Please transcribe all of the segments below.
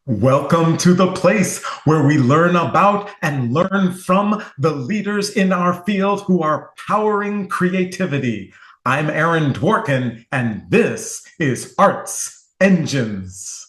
Welcome to the place where we learn about and learn from the leaders in our field who are powering creativity. I'm Aaron Dworkin, and this is Arts Engines.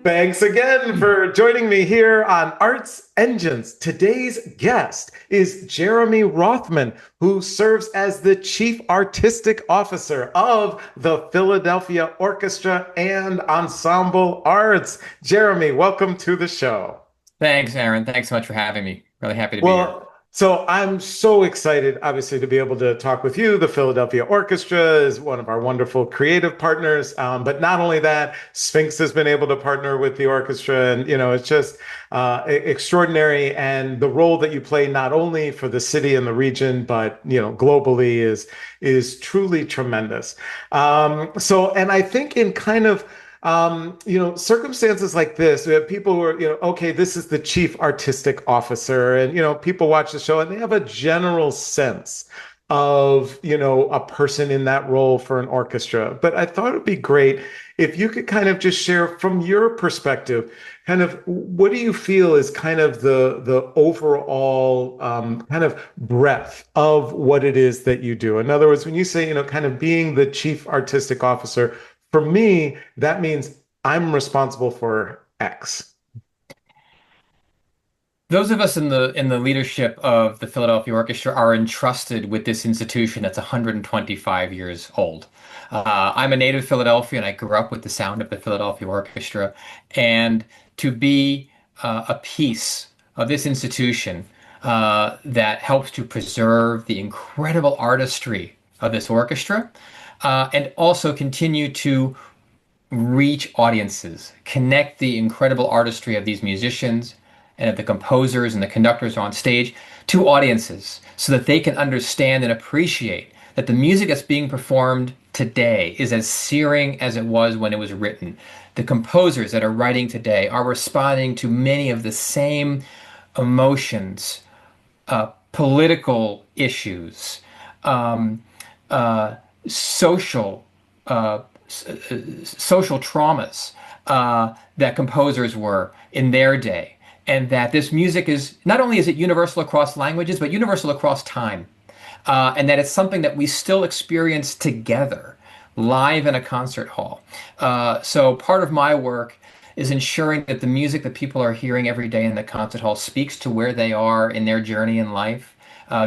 Thanks again for joining me here on Arts Engines. Today's guest is Jeremy Rothman, who serves as the Chief Artistic Officer of the Philadelphia Orchestra and Ensemble Arts. Jeremy, welcome to the show. Thanks, Aaron. Thanks so much for having me. Really happy to be here. So I'm so excited, obviously, to be able to talk with you. The Philadelphia Orchestra is one of our wonderful creative partners. But not only that, Sphinx has been able to partner with the orchestra, and it's just extraordinary. And the role that you play, not only for the city and the region, but globally, is truly tremendous. And I think in kind of circumstances like this, we have people who are, okay, this is the chief artistic officer, and, people watch the show and they have a general sense of, a person in that role for an orchestra. But I thought it'd be great if you could kind of just share from your perspective, kind of what do you feel is kind of the overall kind of breadth of what it is that you do? In other words, when you say, kind of being the chief artistic officer, for me, that means I'm responsible for X. Those of us in the leadership of the Philadelphia Orchestra are entrusted with this institution that's 125 years old. I'm a native Philadelphian. I grew up with the sound of the Philadelphia Orchestra, and to be a piece of this institution that helps to preserve the incredible artistry of this orchestra, and also continue to reach audiences, connect the incredible artistry of these musicians and of the composers and the conductors on stage to audiences so that they can understand and appreciate that the music that's being performed today is as searing as it was when it was written. The composers that are writing today are responding to many of the same emotions, political issues, um, social social traumas that composers were in their day, and that this music is not only is it universal across languages, but universal across time, and that it's something that we still experience together, live in a concert hall. So part of my work is ensuring that the music that people are hearing every day in the concert hall speaks to where they are in their journey in life,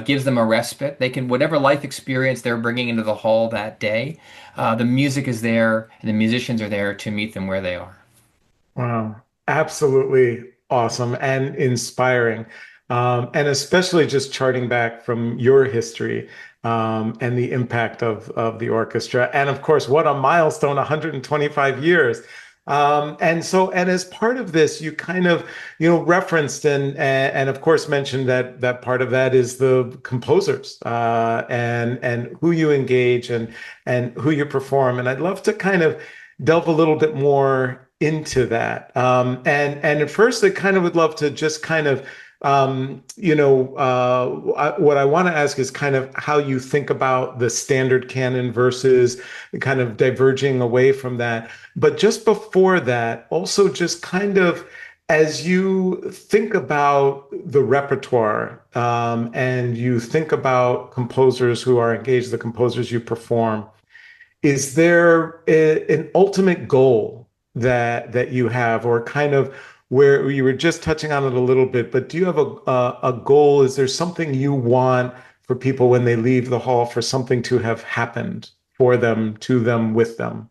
gives them a respite. They can, whatever life experience they're bringing into the hall that day, the music is there and the musicians are there to meet them where they are. Wow, absolutely awesome and inspiring. And especially just charting back from your history and the impact of the orchestra. And of course, what a milestone, 125 years. And as part of this, you kind of, referenced and of course mentioned that part of that is the composers and who you engage and who you perform. And I'd love to kind of delve a little bit more into that. And at first, I kind of would love to just kind of what I want to ask is kind of how you think about the standard canon versus kind of diverging away from that. But just before that, also just kind of as you think about the repertoire and you think about composers who are engaged, the composers you perform, is there an ultimate goal that you have, or kind of where you were just touching on it a little bit, but do you have a goal? Is there something you want for people when they leave the hall for something to have happened for them, to them, with them?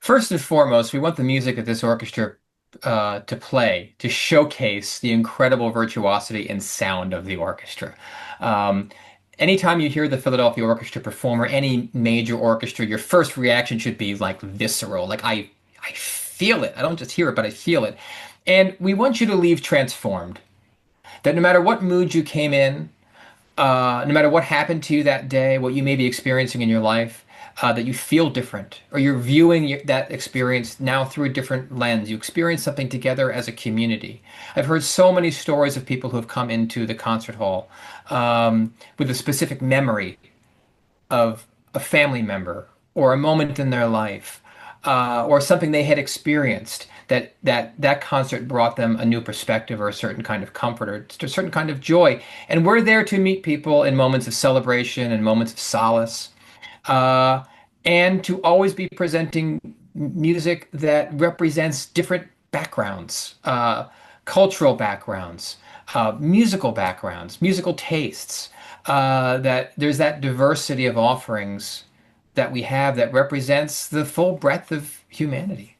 First and foremost, we want the music of this orchestra to play, to showcase the incredible virtuosity and sound of the orchestra. Um, Anytime you hear the Philadelphia Orchestra perform or any major orchestra, your first reaction should be like visceral, like I feel it. I don't just hear it, but I feel it. And we want you to leave transformed. That no matter what mood you came in, no matter what happened to you that day, what you may be experiencing in your life, that you feel different, or you're viewing that experience now through a different lens. You experience something together as a community. I've heard so many stories of people who have come into the concert hall with a specific memory of a family member or a moment in their life or something they had experienced that concert brought them a new perspective or a certain kind of comfort or a certain kind of joy. And we're there to meet people in moments of celebration and moments of solace, uh, and to always be presenting music that represents different backgrounds, cultural backgrounds, musical backgrounds, musical tastes. That there's that diversity of offerings that we have that represents the full breadth of humanity.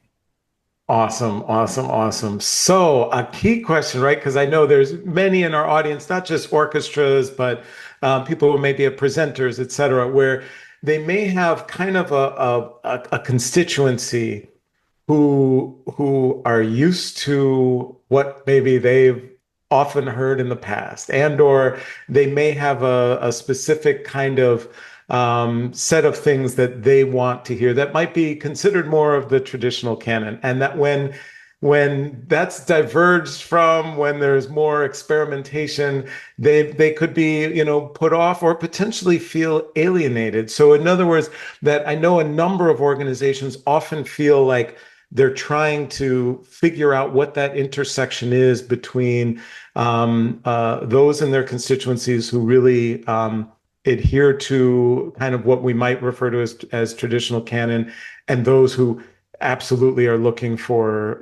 Awesome, awesome, awesome. So, a key question, right? Because I know there's many in our audience, not just orchestras, but people who may be presenters, et cetera, where they may have kind of a constituency who are used to what maybe they've often heard in the past, and or they may have a specific kind of set of things that they want to hear that might be considered more of the traditional canon, and that when that's diverged from when there's more experimentation, they could be, put off or potentially feel alienated. So in other words, that I know a number of organizations often feel like they're trying to figure out what that intersection is between those in their constituencies who really adhere to kind of what we might refer to as traditional canon, and those who absolutely are looking for,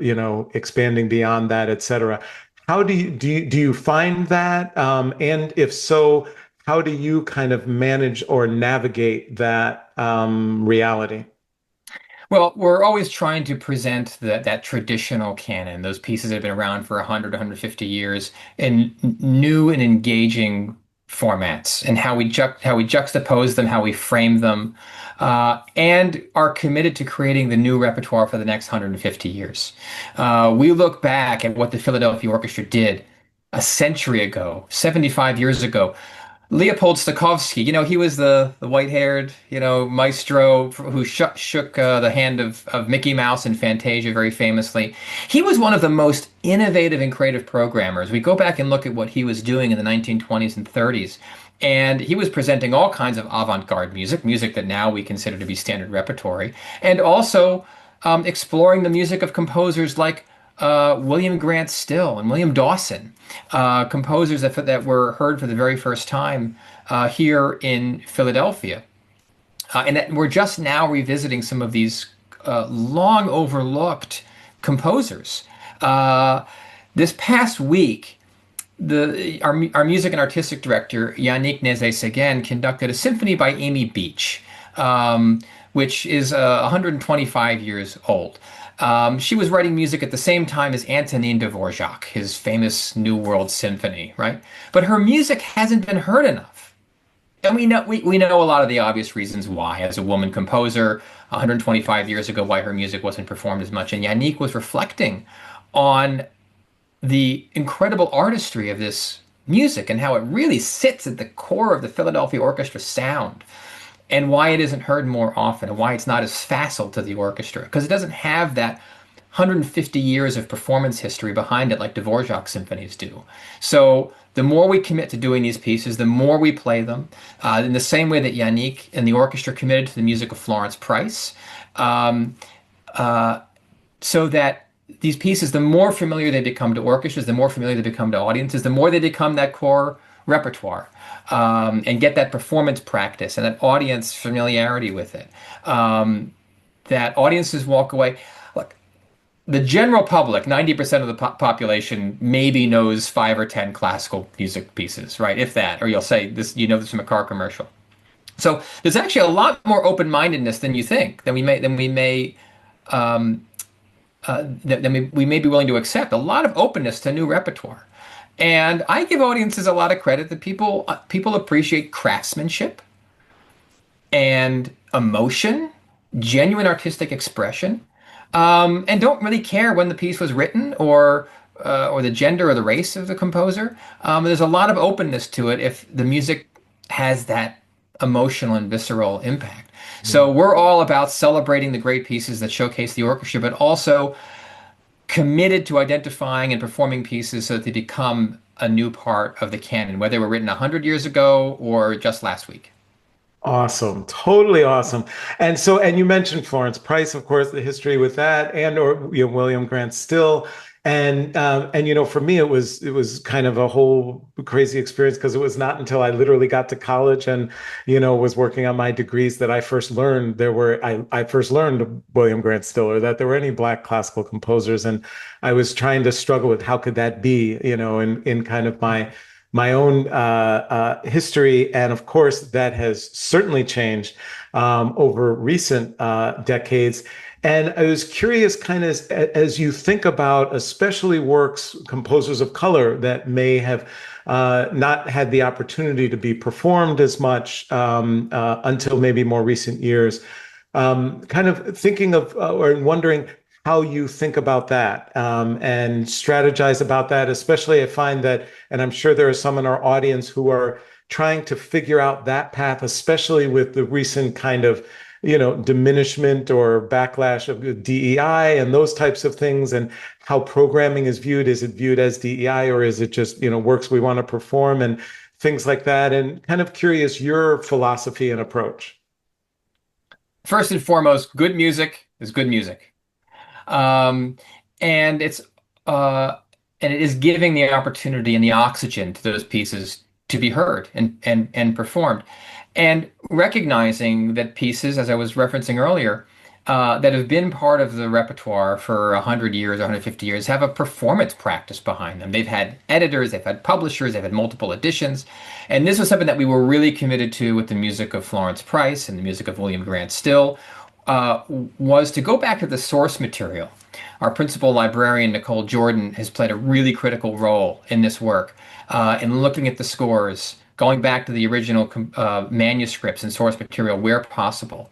expanding beyond that, et cetera. How do you find that? And if so, how do you kind of manage or navigate that reality? Well, we're always trying to present that traditional canon, those pieces that have been around for 100, 150 years, in new and engaging formats, and how we juxtapose them, how we frame them, and are committed to creating the new repertoire for the next 150 years. We look back at what the Philadelphia Orchestra did a century ago, 75 years ago. Leopold Stokowski, he was the white-haired, maestro who shook the hand of Mickey Mouse in Fantasia very famously. He was one of the most innovative and creative programmers. We go back and look at what he was doing in the 1920s and 30s, and he was presenting all kinds of avant-garde music that now we consider to be standard repertory, and also exploring the music of composers like William Grant Still and William Dawson, composers that were heard for the very first time here in Philadelphia. And that we're just now revisiting some of these long overlooked composers. This past week, our music and artistic director, Yannick Nézet-Séguin, conducted a symphony by Amy Beach, which is 125 years old. She was writing music at the same time as Antonin Dvorak, his famous New World Symphony, right? But her music hasn't been heard enough. And we know a lot of the obvious reasons why. As a woman composer, 125 years ago, why her music wasn't performed as much. And Yannick was reflecting on the incredible artistry of this music and how it really sits at the core of the Philadelphia Orchestra sound, and why it isn't heard more often, and why it's not as facile to the orchestra, because it doesn't have that 150 years of performance history behind it like Dvorak symphonies do. So the more we commit to doing these pieces, the more we play them, in the same way that Yannick and the orchestra committed to the music of Florence Price, so that these pieces, the more familiar they become to orchestras, the more familiar they become to audiences, the more they become that core repertoire, and get that performance practice and that audience familiarity with it. That audiences walk away. Look, the general public, 90% of the population, maybe knows 5 or 10 classical music pieces, right? If that, or you'll say this, this from a car commercial. So there's actually a lot more open-mindedness than you think, we may be willing to accept. A lot of openness to new repertoire. And I give audiences a lot of credit that people appreciate craftsmanship and emotion, genuine artistic expression, and don't really care when the piece was written or the gender or the race of the composer. There's a lot of openness to it if the music has that emotional and visceral impact. So we're all about celebrating the great pieces that showcase the orchestra, but also committed to identifying and performing pieces so that they become a new part of the canon, whether they were written 100 years ago or just last week. Awesome. Totally awesome. And so, and you mentioned Florence Price, of course, the history with that, and or William Grant Still. And for me it was kind of a whole crazy experience because it was not until I literally got to college and was working on my degrees that I first learned William Grant Still, or that there were any Black classical composers. And I was trying to struggle with how could that be, in kind of my own history. And of course, that has certainly changed over recent decades. And I was curious, kind of as you think about, especially works, composers of color that may have not had the opportunity to be performed as much until maybe more recent years, kind of thinking of or wondering how you think about that and strategize about that. Especially, I find that, and I'm sure there are some in our audience who are trying to figure out that path, especially with the recent kind of, diminishment or backlash of DEI and those types of things, and how programming is viewed. Is it viewed as DEI, or is it just, works we want to perform and things like that? And kind of curious your philosophy and approach. First and foremost, good music is good music. Um, and it's uh, and it is giving the opportunity and the oxygen to those pieces to be heard and performed, and recognizing that pieces, as I was referencing earlier, that have been part of the repertoire for 100 years, 150 years, have a performance practice behind them. They've had editors, they've had publishers, they've had multiple editions, and this was something that we were really committed to with the music of Florence Price and the music of William Grant Still, uh, was to go back to the source material. Our principal librarian, Nicole Jordan, has played a really critical role in this work, in looking at the scores, going back to the original manuscripts and source material where possible,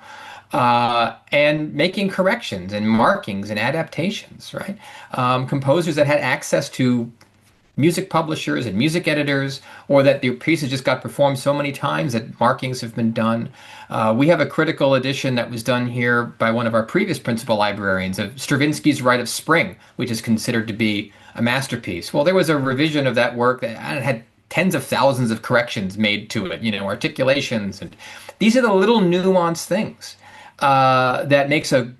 and making corrections and markings and adaptations, right? Composers that had access to music publishers and music editors, or that the pieces just got performed so many times that markings have been done. We have a critical edition that was done here by one of our previous principal librarians of Stravinsky's Rite of Spring, which is considered to be a masterpiece. Well, there was a revision of that work that had tens of thousands of corrections made to it, articulations. And these are the little nuanced things that makes a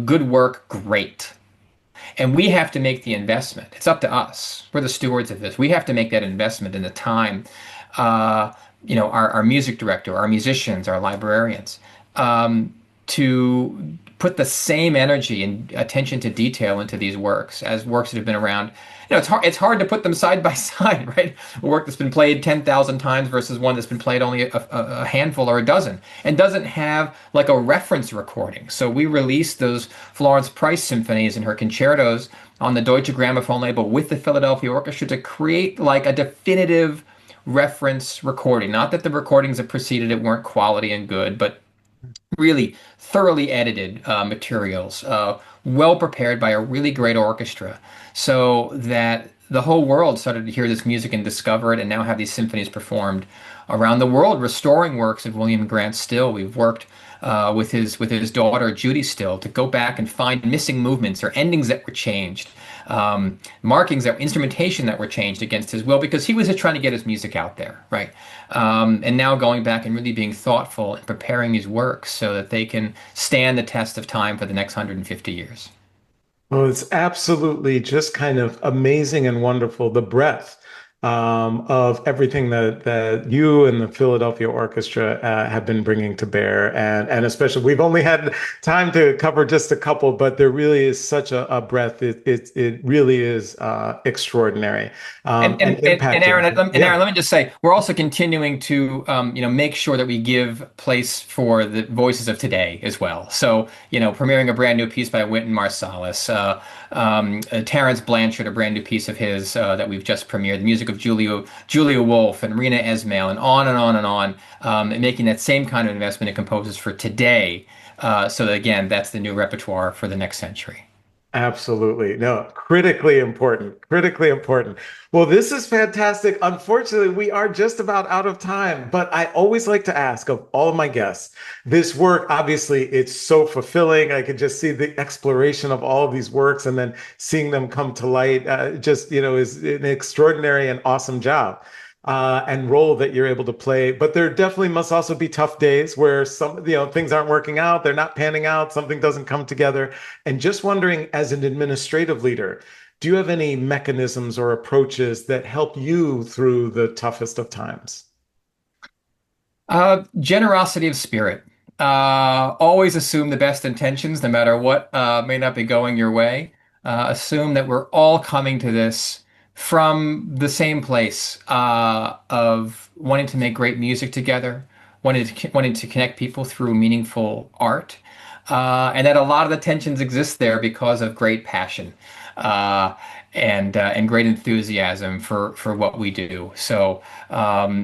good work great. And we have to make the investment. It's up to us. We're the stewards of this. We have to make that investment in the time. Our music director, our musicians, our librarians, to put the same energy and attention to detail into these works as works that have been around. It's hard to put them side by side, right? A work that's been played 10,000 times versus one that's been played only a handful or a dozen, and doesn't have like a reference recording. So we released those Florence Price symphonies and her concertos on the Deutsche Grammophon label with the Philadelphia Orchestra to create like a definitive reference recording. Not that the recordings that preceded it weren't quality and good, but really thoroughly edited materials, well prepared by a really great orchestra, so that the whole world started to hear this music and discover it, and now have these symphonies performed around the world, restoring works of William Grant Still. We've worked with his daughter Judy Still to go back and find missing movements or endings that were changed, markings that instrumentation that were changed against his will, because he was just trying to get his music out there, right? And now going back and really being thoughtful and preparing these works so that they can stand the test of time for the next 150 years. Well, it's absolutely just kind of amazing and wonderful, the breadth of everything that you and the Philadelphia Orchestra have been bringing to bear, and especially we've only had time to cover just a couple, but there really is such a breadth. It really is extraordinary and And Aaron, impacting. Aaron, Yeah. let me just say, we're also continuing to make sure that we give place for the voices of today as well. So, premiering a brand new piece by Wynton Marsalis, Terence Blanchard, a brand new piece of his that we've just premiered, the music of Julia Wolfe and Rena Esmail, and on and on and on, and making that same kind of investment in composers for today. So that, again, that's the new repertoire for the next century. Absolutely. No, critically important. Critically important. Well, this is fantastic. Unfortunately, we are just about out of time, but I always like to ask of all of my guests, this work, obviously, it's so fulfilling. I could just see the exploration of all of these works and then seeing them come to light, just, is an extraordinary and awesome job. And role that you're able to play. But there definitely must also be tough days where things aren't working out, they're not panning out, something doesn't come together. And just wondering, as an administrative leader, do you have any mechanisms or approaches that help you through the toughest of times? Generosity of spirit. Always assume the best intentions, no matter what may not be going your way. Assume that we're all coming to this from the same place of wanting to make great music together, wanting to connect people through meaningful art, and that a lot of the tensions exist there because of great passion. Uh, and great enthusiasm for what we do. So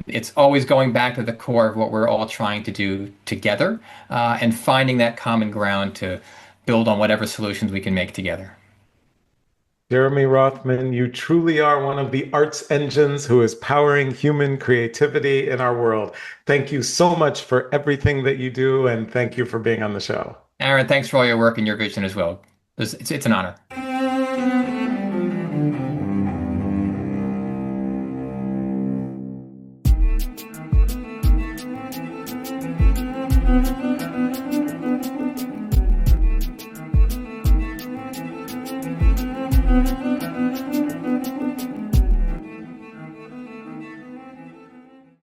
it's always going back to the core of what we're all trying to do together, and finding that common ground to build on whatever solutions we can make together. Jeremy Rothman, you truly are one of the arts engines who is powering human creativity in our world. Thank you so much for everything that you do, and thank you for being on the show. Aaron, thanks for all your work and your vision as well. It's an honor.